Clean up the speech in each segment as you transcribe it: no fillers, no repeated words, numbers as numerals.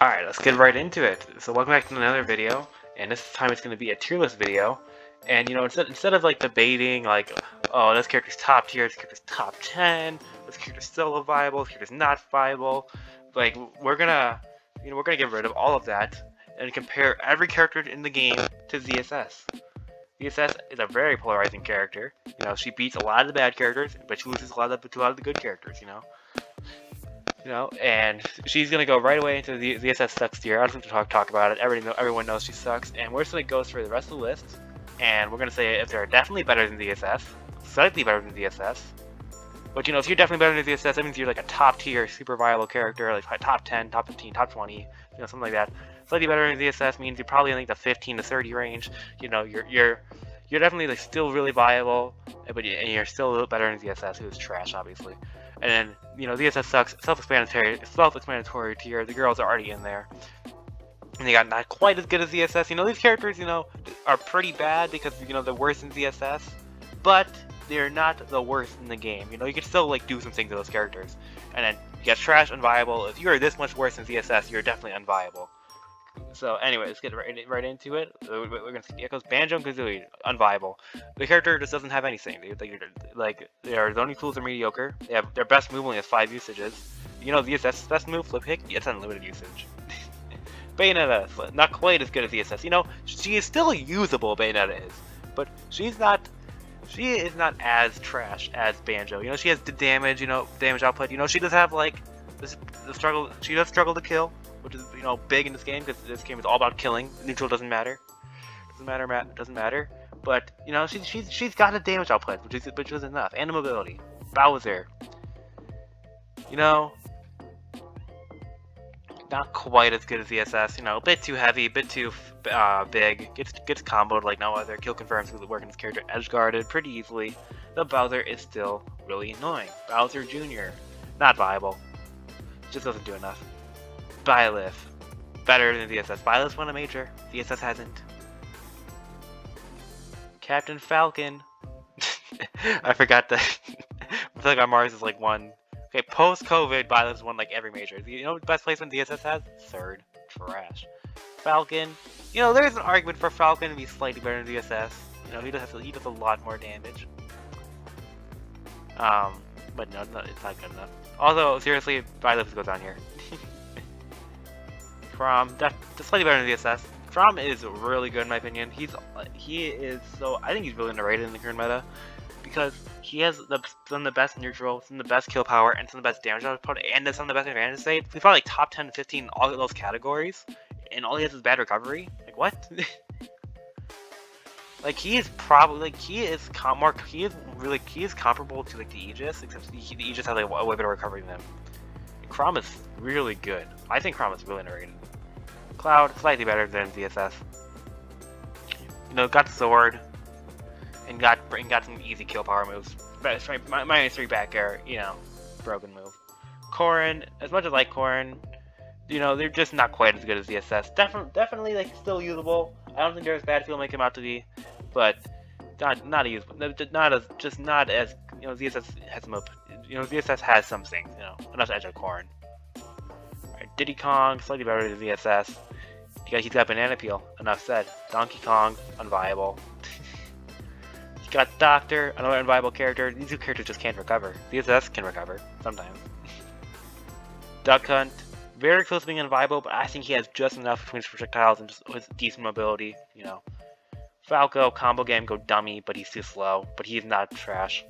Alright, let's get right into it. So welcome back to another video, and this time it's going to be a tier list video. And you know, instead of like debating like, oh, this character's top tier, this character's top 10, this character's solo viable, this character's not viable, like we're gonna get rid of all of that and compare every character in the game to ZSS. ZSS is a very polarizing character. You know, she beats a lot of the bad characters, but she loses a lot of the good characters. And she's gonna go right away into the ZSS sucks tier. I don't have to talk about it. Everyone knows she sucks, and we're just gonna go through the rest of the list, and we're gonna say if they're definitely better than ZSS, slightly better than ZSS. But you know, if you're definitely better than ZSS, that means you're like a top tier, super viable character, like top 10, top 15, top 20, something like that. Slightly better than ZSS means you're probably in like the 15 to 30 range. You know, you're definitely like still really viable, but you're still a little better than ZSS, who's trash, obviously. And then, you know, ZSS sucks, self-explanatory tier, the girls are already in there. And they got not quite as good as ZSS. You know, these characters, you know, are pretty bad because, you know, they're worse than ZSS. But they're not the worst in the game. You know, you can still, like, do some things to those characters. And then, you got trash, unviable. If you are this much worse than ZSS, you're definitely unviable. So anyway, let's get right into it. We're gonna see. It goes Banjo Kazooie, unviable. The character just doesn't have anything. Their zoning tools are mediocre. They have their best move only has 5 usages. You know, ZSS's best move, Flip Kick, it's unlimited usage. Bayonetta, not quite as good as ZSS. You know, she is still usable. Bayonetta is, but she is not as trash as Banjo. You know, she has the damage. You know, damage output. You know, she does have like the struggle. She does struggle to kill, which is, you know, big in this game because this game is all about killing. Neutral doesn't matter. Doesn't matter. But you know, she's got a damage output, which is enough, and a mobility. Bowser, you know, not quite as good as ESS. You know, a bit too heavy, a bit too big. Gets comboed like no other. Kill confirms with working his character edge guarded pretty easily. The Bowser is still really annoying. Bowser Jr. not viable. Just doesn't do enough. Byleth, better than DSS. Byleth won a major. DSS hasn't. Captain Falcon. I forgot that. I feel like our Mars is like one. Okay, post-COVID, Byleth's won like every major. You know what best placement DSS has? Third. Trash. Falcon. You know, there's an argument for Falcon to be slightly better than DSS. You know, he does a lot more damage. But no, it's not good enough. Although, seriously, Byleth goes on here. Chrom, that's slightly better than DSS. Chrom is really good in my opinion. I think he's really underrated in the current meta because he has some of the best neutral, some of the best kill power, and some of the best damage output, and some of the best advantage state. He's probably like top 10 to 15 in all of those categories, and all he has is bad recovery. Like what? Like he is comparable to like the Aegis, except the Aegis has like a way better recovery than him. Chrom is really good. I think Chrom is really underrated. Cloud, slightly better than ZSS. You know, got the sword, and got some easy kill power moves. Minus 3 back air, you know, broken move. Corrin, as much as I like Corrin, you know, they're just not quite as good as ZSS. Definitely like still usable. I don't think they're as bad as people make them out to be, but not as you know, ZSS has some, you know, ZSS has some things, you know, enough to edge out Corrin. Alright, Diddy Kong, slightly better than ZSS. He's got Banana Peel, enough said. Donkey Kong, unviable. He's got Doctor, another unviable character. These two characters just can't recover. ZSS can recover, sometimes. Duck Hunt, very close to being unviable, but I think he has just enough between his projectiles and just his decent mobility, you know. Falco, combo game, go dummy, but he's too slow, but he's not trash.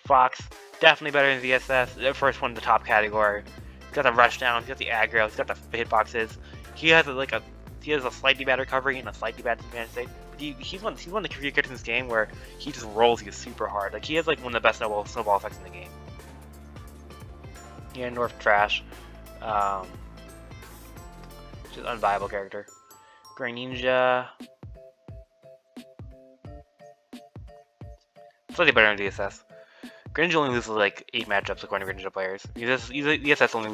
Fox, definitely better than ZSS, the first one in the top category. He's got the rush down, he's got the aggro, he's got the hitboxes. He has a slightly bad recovery and a slightly bad advantage state. But he's one of the few characters in this game where he just rolls you super hard. Like he has like one of the best snowball effects in the game. Yeah, North trash. Just unviable character. Greninja. Slightly better than DSS. Greninja only loses like 8 matchups according to Greninja players. DSS only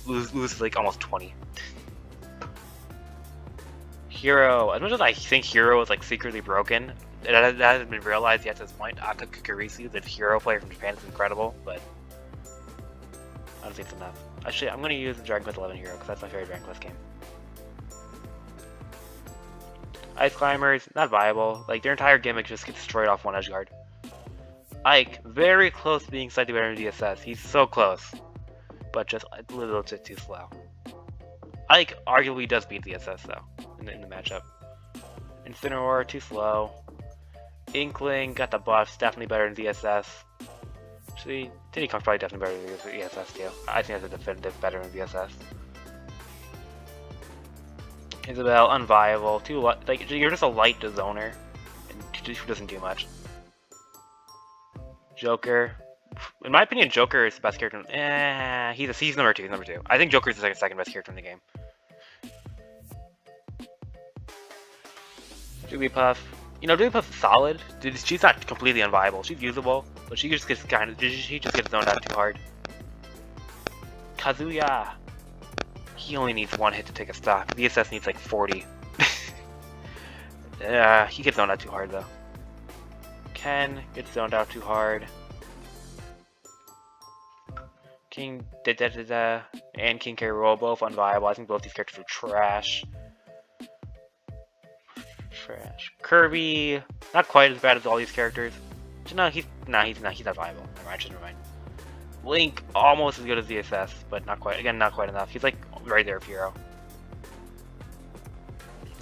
loses like almost 20. Hero, as much as I think Hero is like secretly broken, that hasn't been realized yet to this point. Aka Kakarisu, the Hero player from Japan, is incredible, but I don't think it's enough. Actually, I'm gonna use the Dragon Quest 11 hero because that's my favorite Dragon Quest game. Ice Climbers, not viable. Like, their entire gimmick just gets destroyed off one edge guard. Ike, very close to being slightly better than DSS. He's so close, but just a little bit too slow. Ike arguably does beat DSS though in the matchup. Incineroar, too slow. Inkling, got the buffs, definitely better than DSS. Actually, Diddy Kong's probably definitely better than DSS too. I think that's a definitive better than DSS. Isabelle, unviable. Too like you're just a light zoner, and who doesn't do much. Joker, in my opinion, Joker is the best character. He's number 2. He's number 2. I think Joker is the second best character in the game. Jigglypuff, you know, Jigglypuff's solid. She's not completely unviable. She's usable, but she just gets zoned out too hard. Kazuya, he only needs 1 hit to take a stock. VSS needs like 40. He gets zoned out too hard though. Ken gets zoned out too hard. King and King K. Rool both unviable. I think both these characters are trash. Kirby, not quite as bad as all these characters. He's not viable. Never mind. Link, almost as good as DSS, but not quite. Again, not quite enough. He's like right there with Hero.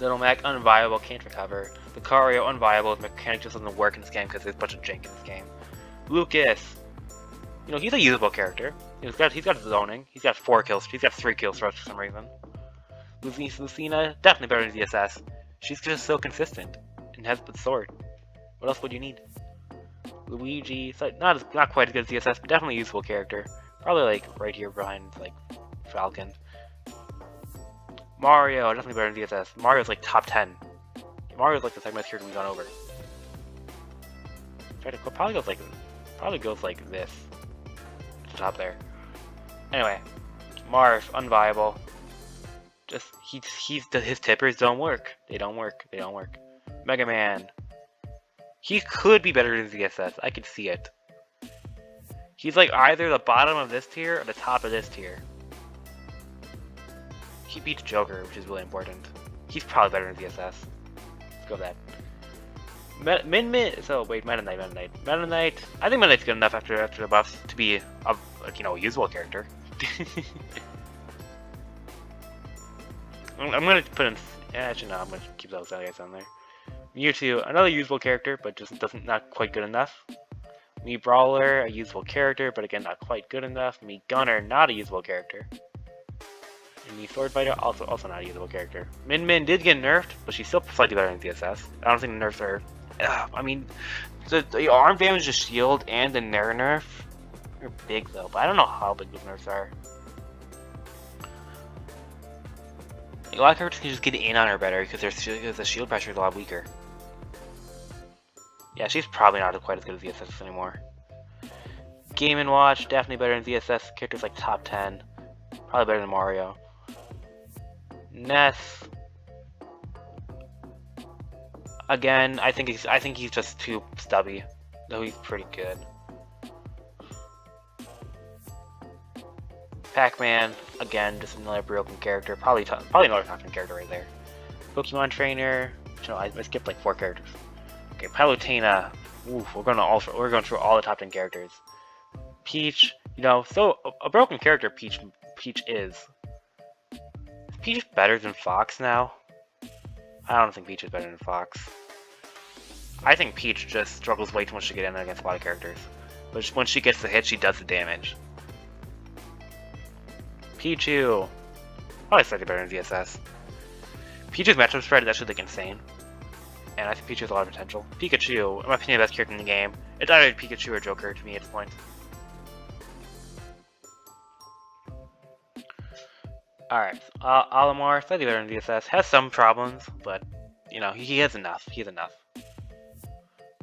Little Mac, unviable, can't recover. Lucario, unviable. His mechanic just doesn't work in this game because there's a bunch of jank in this game. Lucas, you know, he's a usable character. He's got zoning. He's got 4 kills. He's got 3 kills for us for some reason. Lucina, definitely better than DSS. She's just so consistent and has the sword. What else would you need? Luigi, not quite as good as DSS, but definitely a useful character. Probably like right here behind like Falcon. Mario, definitely better than DSS. Mario's like top 10. Mario's like the second best character we've gone over. Probably goes like this. At the top there. Anyway, Marth, unviable. Just his tippers don't work. They don't work. Mega Man. He could be better than DSS. I could see it. He's like either the bottom of this tier or the top of this tier. He beats Joker, which is really important. He's probably better than DSS. Let's go with that. Meta Knight. I think Meta Knight's good enough after the buffs to be a usable character. I'm gonna put in. Actually, no. I'm gonna keep those guys on there. Mewtwo, another usable character, but just not quite good enough. Me Brawler, a usable character, but again not quite good enough. Me Gunner, not a usable character. And me Sword Fighter, also not a usable character. Min did get nerfed, but she's still slightly better than DSS. I don't think the nerfs are. I mean, the arm damage, the shield, and the nerf are big though, but I don't know how big those nerfs are. A lot of characters can just get in on her better because the shield pressure is a lot weaker. Yeah, she's probably not quite as good as DSS anymore. Game & Watch, definitely better than DSS. Characters like top 10. Probably better than Mario. Ness. Again, I think he's just too stubby. Though he's pretty good. Pac-Man, again, just another broken character. Probably another top 10 character right there. Pokemon Trainer. I skipped like 4 characters. Okay, Palutena. Oof, we're going through all the top 10 characters. Peach, so a broken character Peach is. Is Peach better than Fox now? I don't think Peach is better than Fox. I think Peach just struggles way too much to get in against a lot of characters. But when she gets the hit, she does the damage. Pichu, probably slightly better than DSS. Pichu's matchup spread is actually like insane. And I think Pichu has a lot of potential. Pikachu, in my opinion, the best character in the game. It's either Pikachu or Joker to me at this point. Alright, Olimar, slightly better than DSS. Has some problems, but, he has enough. He has enough.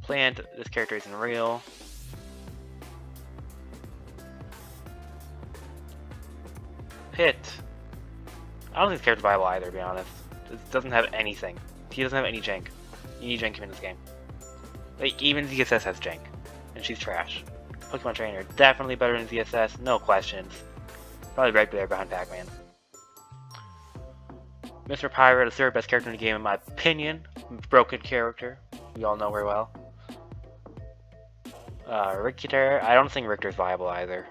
Plant, this character isn't real. Pit. I don't think this character's viable either, to be honest. It doesn't have anything. He doesn't have any jank. You need jank in this game. Like, even DSS has jank. And she's trash. Pokemon Trainer, definitely better than DSS, no questions. Probably right there behind Pac-Man. Mr. Pirate is the third best character in the game in my opinion. Broken character. We all know very well. Richter, I don't think Richter's viable either.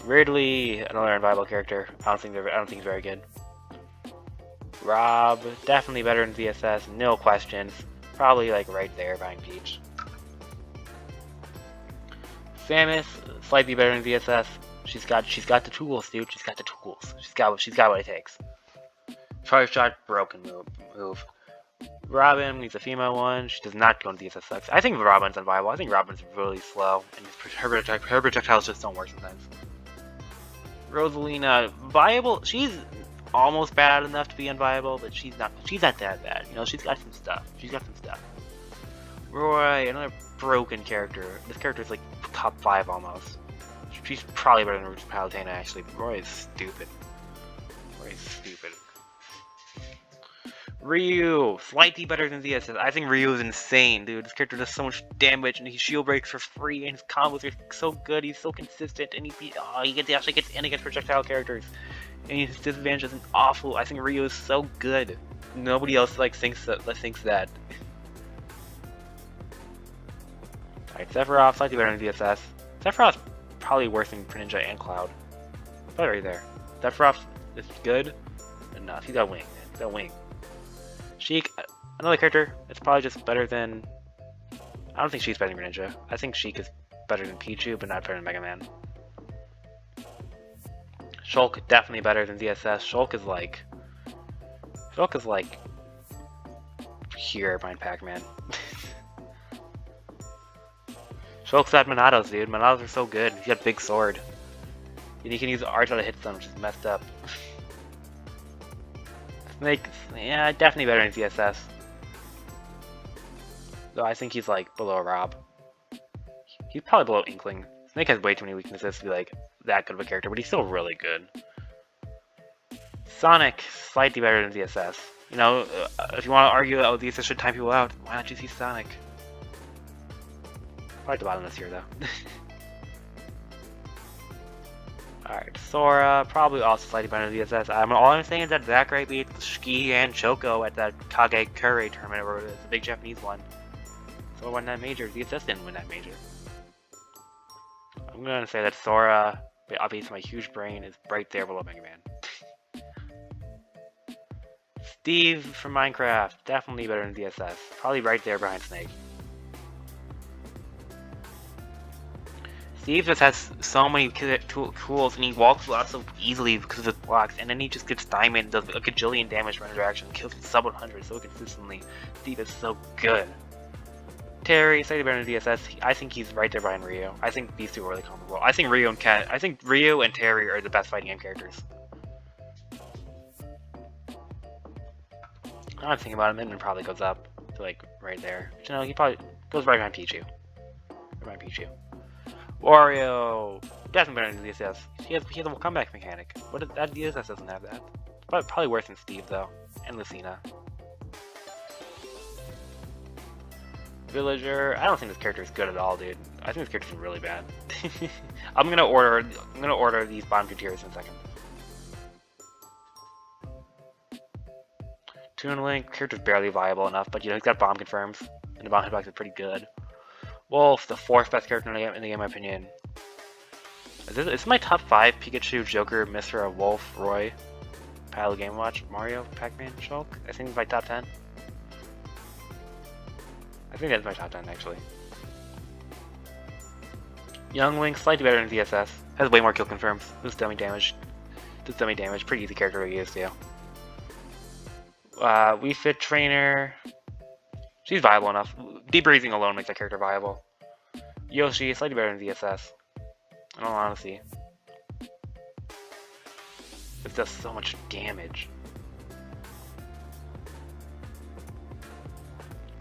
Ridley, another unviable character. I don't think he's very good. Rob, definitely better than VSS, no questions. Probably like right there behind Peach. Samus, slightly better than VSS. She's got the tools, dude. She's got the tools. She's got what it takes. Charge shot, broken move. Robin needs a female one. She does not go into DSS sucks. I think Robin's unviable. I think Robin's really slow, and her projectiles just don't work sometimes. Rosalina, viable. She's almost bad enough to be unviable, but she's not that bad. You know, she's got some stuff. Roy, another broken character. This character is like top 5 almost. She's probably better than Palutena actually. Roy is stupid. Ryu, slightly better than ZSS. I think Ryu is insane, dude. This character does so much damage, and he shield breaks for free, and his combos are so good. He's so consistent, and he actually gets in against projectile characters. And his disadvantage isn't awful. I think Ryu is so good. Nobody else like thinks that. Alright, Sephiroth, slightly better than VSS. Sephiroth's probably worse than Greninja and Cloud. Probably right there. Sephiroth is good enough. He's got wing, man. He's got wing. Sheik, another character. It's probably just better than. I don't think Sheik's better than Greninja. I think Sheik is better than Pichu, but not better than Mega Man. Shulk definitely better than VSS. Shulk is like here behind Pac-Man. Shulk's got Monados, dude. Monados are so good. He's got a big sword. And he can use Arch to hit them, which is messed up. Snake, yeah, definitely better than VSS. Though I think he's like below Rob. He's probably below Inkling. Snake has way too many weaknesses to be like that good of a character, but he's still really good. Sonic, slightly better than VSS. You know, if you want to argue that VSS should time people out, why not just use Sonic? Probably at the bottom of this year though. Alright, Sora, probably also slightly better than VSS. All I'm saying is that Zachary beat Shiki and Choco at that Kage-Kure tournament, where it's a big Japanese one. Sora won that major. VSS didn't win that major. I'm gonna say that Sora, based on my huge brain, is right there below Mega Man. Steve from Minecraft, definitely better than VSS. Probably right there behind Snake. Steve just has so many tools, and he walks a lot so easily because of his blocks, and then he just gets diamond, does a gajillion damage for interaction, kills sub 100 so consistently. Steve is so good. Terry, slightly better than VSS. I think he's right there behind Ryu. I think these two are really comparable. I think Ryu and Terry are the best fighting game characters. I'm thinking about him, and it probably goes up to like right there. But, you know, he probably goes right behind Pichu. Wario, definitely better than DSS. He has a comeback mechanic. That DSS doesn't have that. Probably worse than Steve though, and Lucina. Villager, I don't think this character is good at all, dude. I think this character is really bad. I'm gonna order these bottom 2 tiers in a second. Toon Link, character's barely viable enough, but you know he's got bomb confirms, and the bomb hitbox is pretty good. Wolf, the 4th best character in the game, in my opinion. This is my top 5: Pikachu, Joker, Mithra, Wolf, Roy, Pile Game Watch, Mario, Pac-Man, Shulk. I think it's my top 10. I think that's my top 10 actually. Young Link, slightly better than VSS. Has way more kill confirms. Does dummy damage. Pretty easy character to use too. Wii Fit Trainer. She's viable enough. Deep Breathing alone makes that character viable. Yoshi, slightly better than VSS. In all honesty. It does so much damage.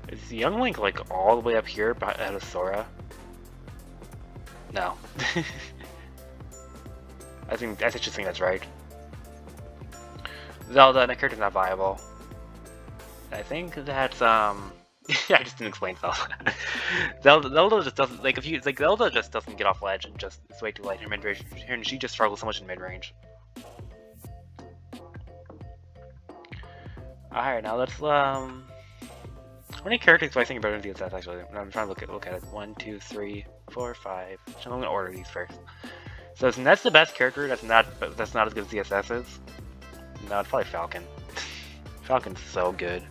Is Young Link like all the way up here ahead of Sora? No. I just think that's right. Zelda, that character's not viable. I think that's I just didn't explain Zelda. Zelda just doesn't like if you like Zelda just doesn't get off ledge and just it's way too light. Her mid range, and she just struggles so much in mid range. All right, now let's How many characters do I think about in DSS actually? I'm trying to look at it. 1, 2, 3, 4, 5. So I'm gonna order these first. So that's the best character. That's not as good as DSS is. No, it's probably Falcon. Falcon's so good.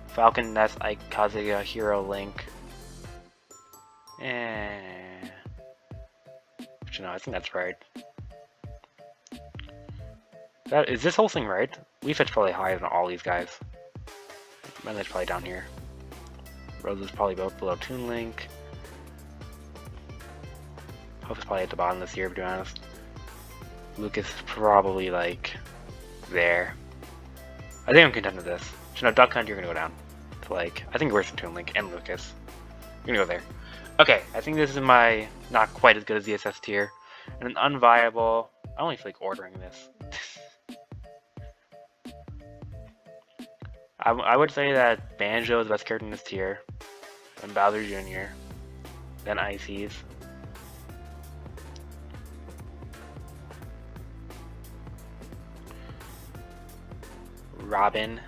Falcon, Ness, Ike, Kazuya, Hero, Link. Actually, no, I think that's right. Is this whole thing right? Leafet's probably higher than all these guys. Melee probably down here. Rose is probably both below Toon Link. Hope is probably at the bottom this year, to be honest. Lucas is probably like there. I think I'm content with this. So no, Duck Hunt, you're gonna go down to like I think worse than Toon Link and Lucas. You're gonna go there. Okay, I think this is my not quite as good as the SS tier, and an unviable. I only feel like ordering this. I would say that Banjo is the best character in this tier, then Bowser Jr., then Ices. Robin.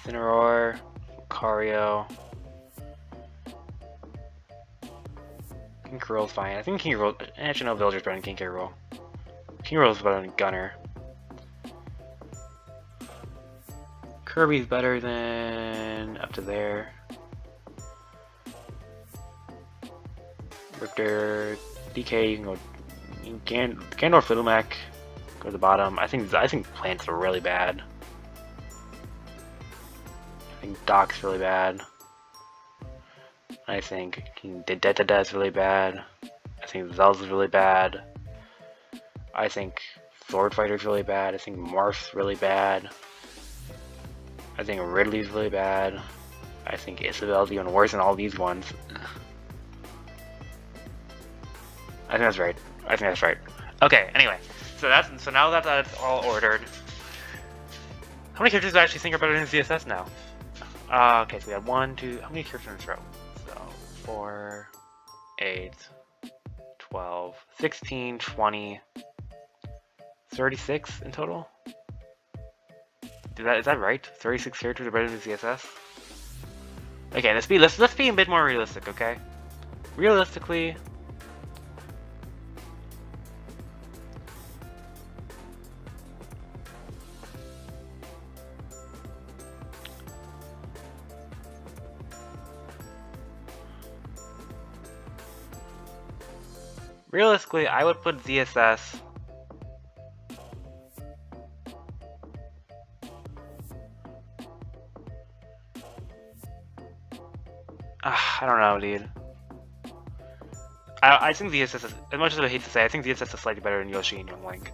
Cinnaror. Lucario. King K. Rool's fine. I think King K. Rool. Actually, no, Villager's better than King K. Rool. King K. Rool's better than Gunner. Kirby's better than up to there. Richter, DK, you can go. Gandorf, Fiddlemac, go to the bottom. I think Plants are really bad. I think Doc's really bad. I think King Dedede is really bad. I think Zel's is really bad. I think Sword Fighter's really bad. I think Morph's really bad. I think Ridley's really bad. I think Isabel's even worse than all these ones. I think that's right. I think that's right. Okay, anyway. So now that that's all ordered. How many characters do I actually think are better than CSS now? Okay, so we have 1, 2, how many characters in this row? So 4, 8, 12, 16, 20, 36 in total? Is that right? 36 characters are better than CSS? Okay, let's be a bit more realistic, okay? Realistically, I would put ZSS I don't know, dude. I think ZSS is, as much as I hate to say, I think ZSS is slightly better than Yoshi and Young Link.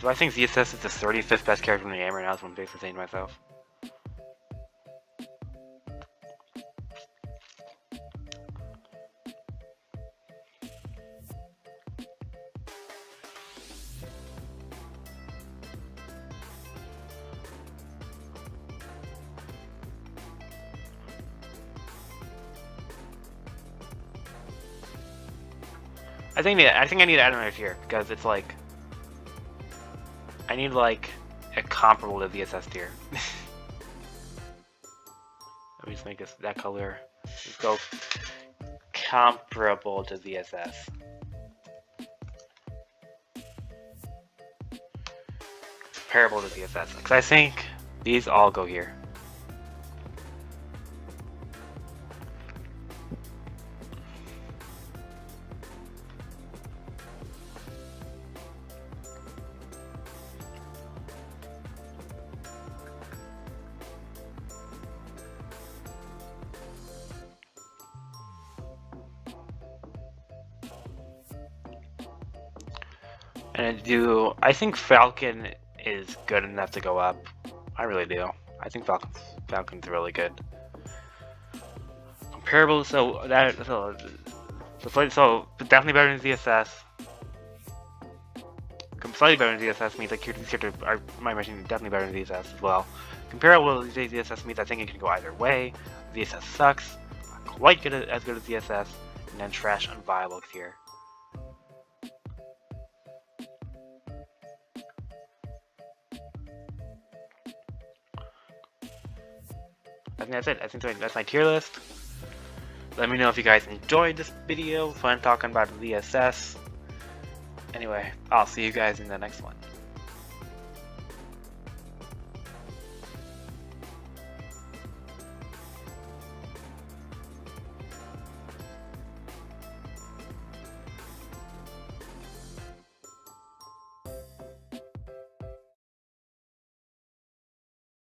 So I think ZSS is the 35th best character in the game right now, is what I'm basically saying to myself. I think I need to add another tier because it's like I need like a comparable to VSS tier. Let me just make this that color. Let's go comparable to VSS. Comparable to VSS because I think these all go here. And I think Falcon is good enough to go up. I really do. I think Falcon's really good. Comparable, so definitely better than ZSS. Slightly better than ZSS means like these characters are, my machine, definitely better than ZSS as well. Comparable to ZSS means I think it can go either way. ZSS sucks, not quite good as good as ZSS, and then trash unviable here. I think that's it. I think that's my tier list. Let me know if you guys enjoyed this video. Fun talking about ZSS. Anyway, I'll see you guys in the next one.